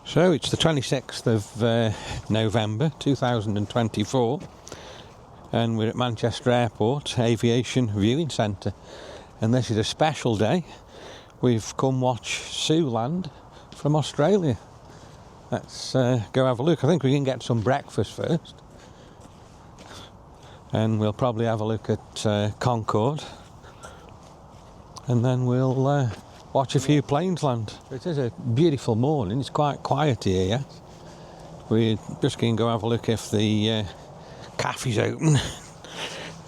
So it's the 26th of November 2024 and we're at Manchester Airport Aviation Viewing Centre, and this is a special day. We've come watch Sue land from Australia. Let's go have a look. I think we can get some breakfast first and we'll probably have a look at Concorde and then we'll watch a few planes land. It is a beautiful morning. It's quite quiet here yet. We're just going to go have a look if the cafe's open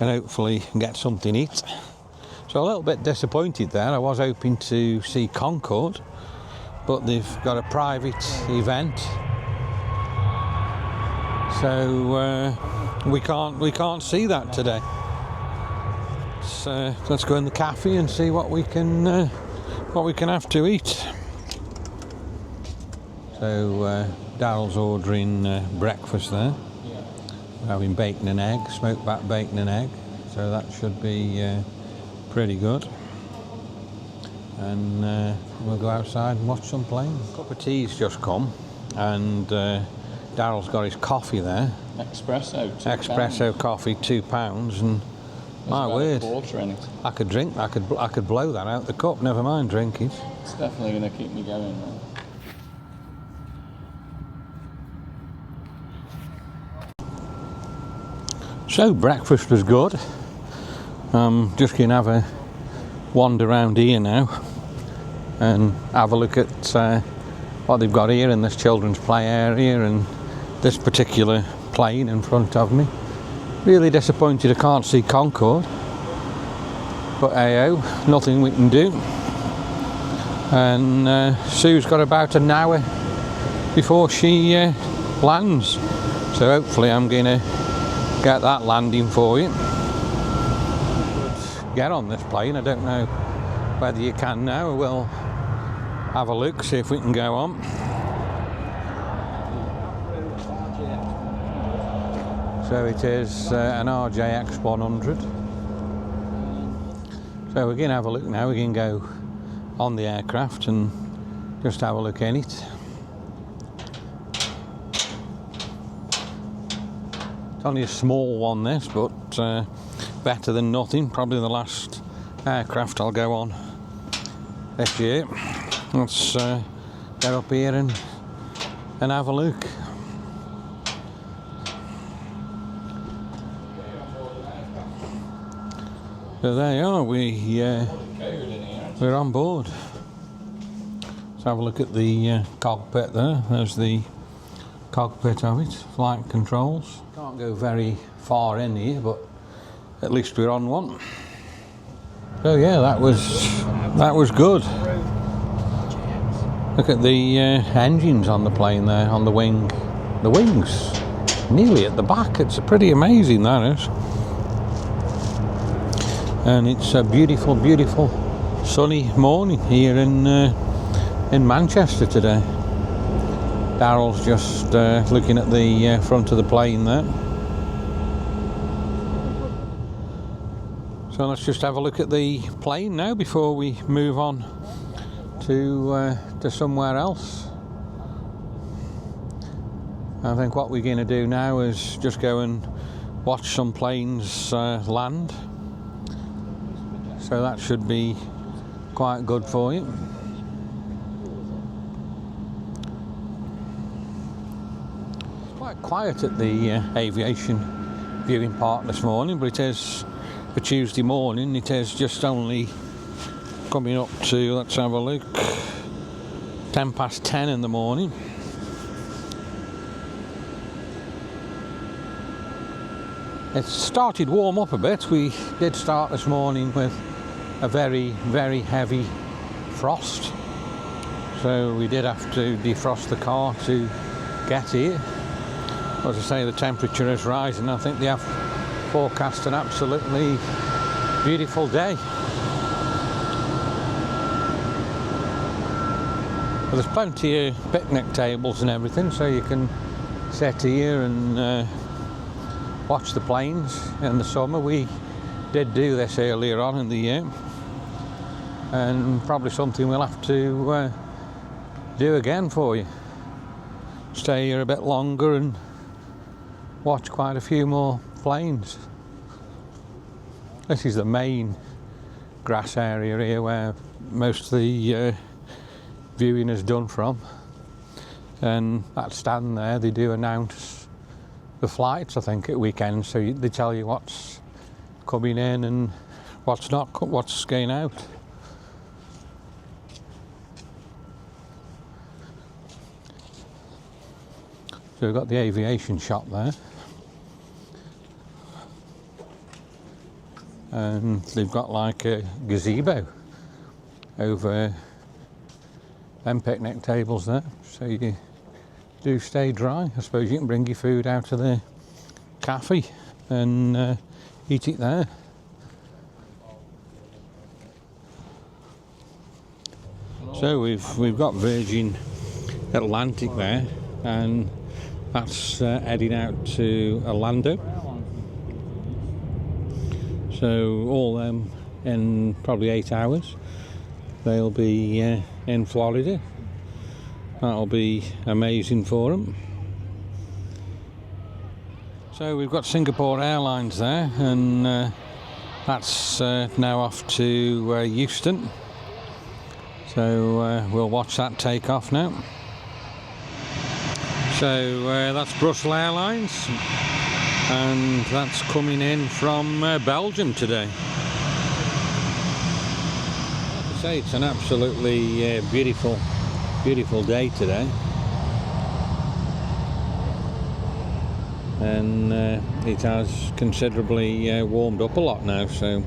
and hopefully get something to eat. So a little bit disappointed there. I was hoping to see Concorde, but they've got a private event, so we can't see that today. So let's go in the cafe and see what we can have to eat. So Daryl's ordering breakfast there. We're having bacon and egg, smoked back bacon and egg. So that should be pretty good. And we'll go outside and watch some planes. A cup of tea's just come, and Daryl's got his coffee there. Espresso coffee, £2, and my word, I could drink. I could blow that out the cup. Never mind drinking. It's definitely going to keep me going, man. So breakfast was good. Just going to have a wander around here now and have a look at what they've got here in this children's play area and this particular plane in front of me. Really disappointed I can't see Concorde, but ayo, nothing we can do. And Sue's got about an hour before she lands, so hopefully I'm going to get that landing for you. Get on this plane. I don't know whether you can now. We'll have a look, see if we can go on. So it is an RJX 100. So we're going to have a look now. We can go on the aircraft and just have a look in it. It's only a small one, this, but better than nothing. Probably the last aircraft I'll go on this year. Let's get up here and have a look. So there you are, we're on board. Let's have a look at the cockpit there. There's the cockpit of it, flight controls. Can't go very far in here, but at least we're on one. So yeah, that was good. Look at the engines on the plane there, on the wing. The wings, nearly at the back. It's pretty amazing, that is. And it's a beautiful, beautiful sunny morning here in Manchester today. Daryl's just looking at the front of the plane there. So let's just have a look at the plane now before we move on to somewhere else. I think what we're going to do now is just go and watch some planes land. So that should be quite good for you. It's quite quiet at the aviation viewing park this morning, but it is for Tuesday morning. It is just only coming up to, let's have a look, 10:10 in the morning. It's started warm up a bit. We did start this morning with a very, very heavy frost, so we did have to defrost the car to get here. As I say, the temperature is rising. I think they have forecast an absolutely beautiful day. Well, there's plenty of picnic tables and everything, so you can sit here and watch the planes in the summer. We did do this earlier on in the year, and probably something we'll have to do again for you. stay here a bit longer and watch quite a few more planes. This is the main grass area here where most of the viewing is done from, and that stand there, they do announce the flights, I think, at weekends, so they tell you what's coming in and what's going out. So we've got the aviation shop there, and they've got like a gazebo over them picnic tables there, so you do stay dry. I suppose you can bring your food out of the cafe and eat it there. So we've got Virgin Atlantic there, and that's heading out to Orlando. So all them in probably 8 hours, they'll be in Florida. That'll be amazing for them. So we've got Singapore Airlines there, and that's now off to Houston. So we'll watch that take off now. So that's Brussels Airlines, and that's coming in from Belgium today. Like I say, it's an absolutely beautiful day today, and it has considerably warmed up a lot now, so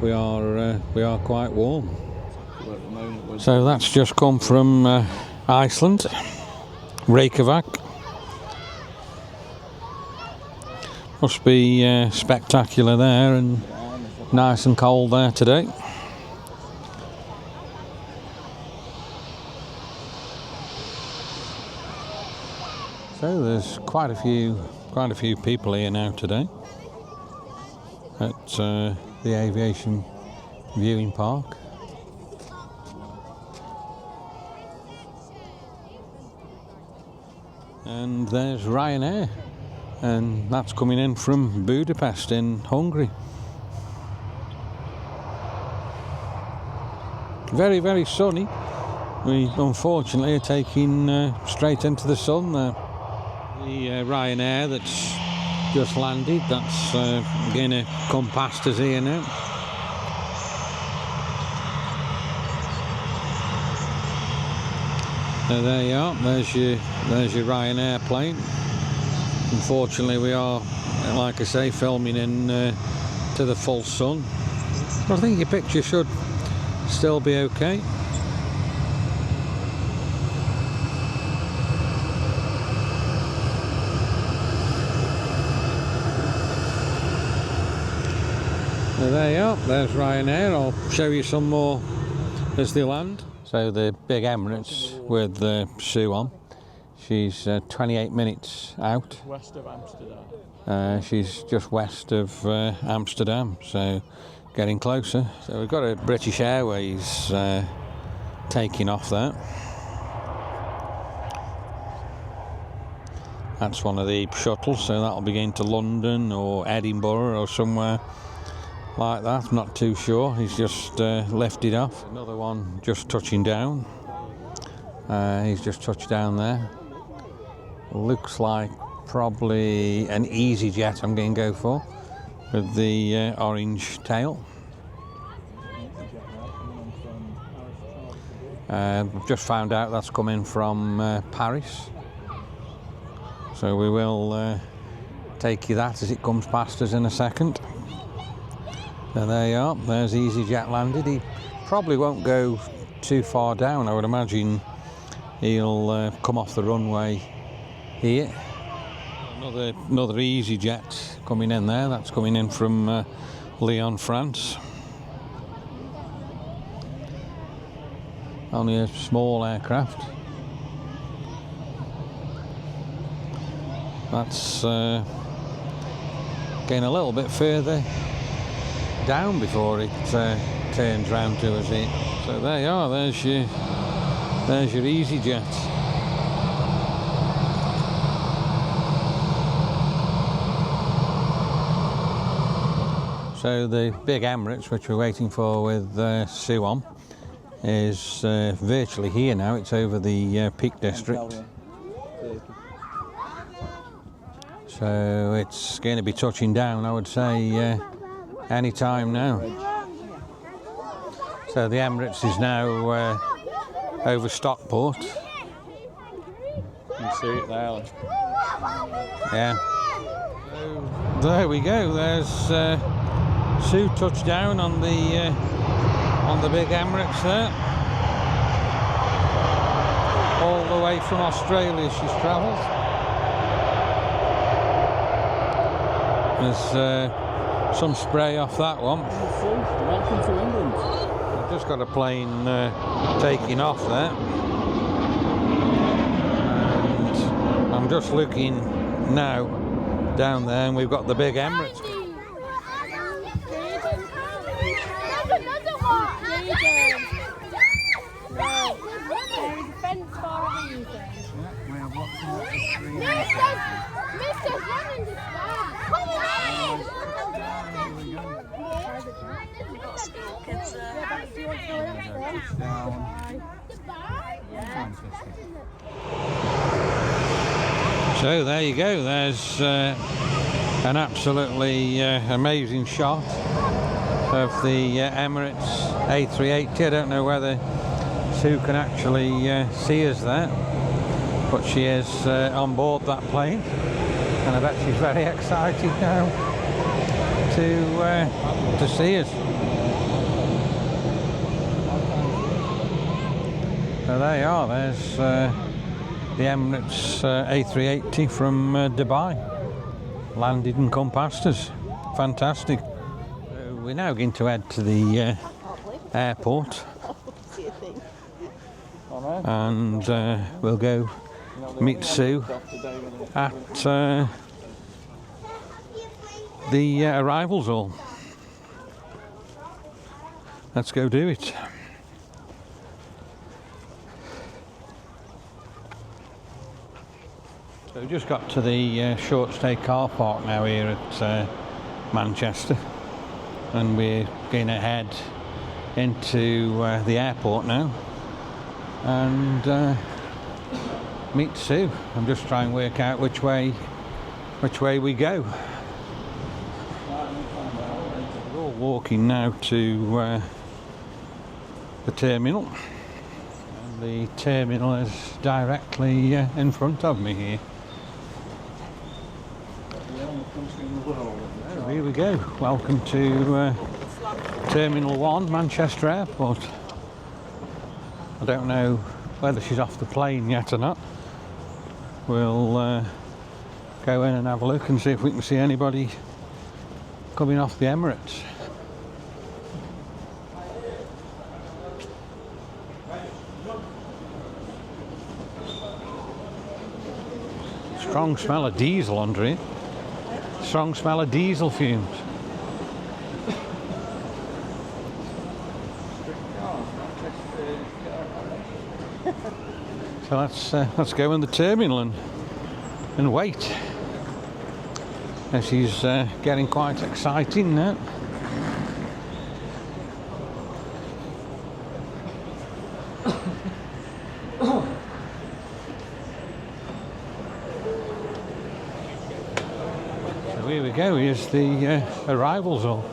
we are quite warm. So that's just come from Iceland, Reykjavik. Must be spectacular there, and nice and cold there today. So there's quite a few people here now today at the aviation viewing park. And there's Ryanair, and that's coming in from Budapest in Hungary. Very, very sunny. We unfortunately are taking straight into the sun there. The Ryanair that's just landed, that's going to come past us here now. So there you are, there's your Ryanair plane. Unfortunately we are, like I say, filming in to the full sun. But I think your picture should still be okay. So there you are, there's Ryanair. I'll show you some more as they land. So the big Emirates with Sue on. She's 28 minutes out. West of Amsterdam. She's just west of Amsterdam, so getting closer. So we've got a British Airways taking off there. That's one of the shuttles, so that'll be going to London or Edinburgh or somewhere like that. I'm not too sure. He's just lifted off. Another one just touching down. He's just touched down there. Looks like probably an EasyJet I'm going to go for, with the orange tail. Just found out that's coming from Paris, so we will take you that as it comes past us in a second. So there you are, there's EasyJet landed. He probably won't go too far down. I would imagine he'll come off the runway here. Another EasyJet coming in there. That's coming in from Lyon, France. Only a small aircraft. That's getting a little bit further down before it turns round to us here. So there you are, there's your EasyJet. So the big Emirates, which we're waiting for with Sue on, is virtually here now. It's over the Peak District. So it's going to be touching down, I would say, any time now. So the Emirates is now over Stockport. You can see it there. Yeah. So there we go. There's Sue touchdown on the big Emirates there. All the way from Australia she's travelled. There's some spray off that one. Welcome to England. I've just got a plane taking off there. And I'm just looking now down there, and we've got the big Emirates. So there you go, there's an absolutely amazing shot of the Emirates A380. I don't know whether Sue can actually see us there, but she is on board that plane, and I bet she's very excited now to see us. So there you are, there's the Emirates A380 from Dubai. Landed and come past us. Fantastic. We're now going to head to the airport, and we'll go meet Sue at the arrivals hall. Let's go do it. So we just got to the short stay car park now here at Manchester, and we're going to head into the airport now and meet Sue. I'm just trying to work out which way we go. We're all walking now to the terminal, and the terminal is directly in front of me here. So here we go. Welcome to Terminal 1, Manchester Airport. I don't know whether she's off the plane yet or not. We'll go in and have a look and see if we can see anybody coming off the Emirates. Strong smell of diesel under it. Strong smell of diesel fumes. So let's go in the terminal and wait. And she's getting quite exciting now. So here we go. Here's the arrivals hall.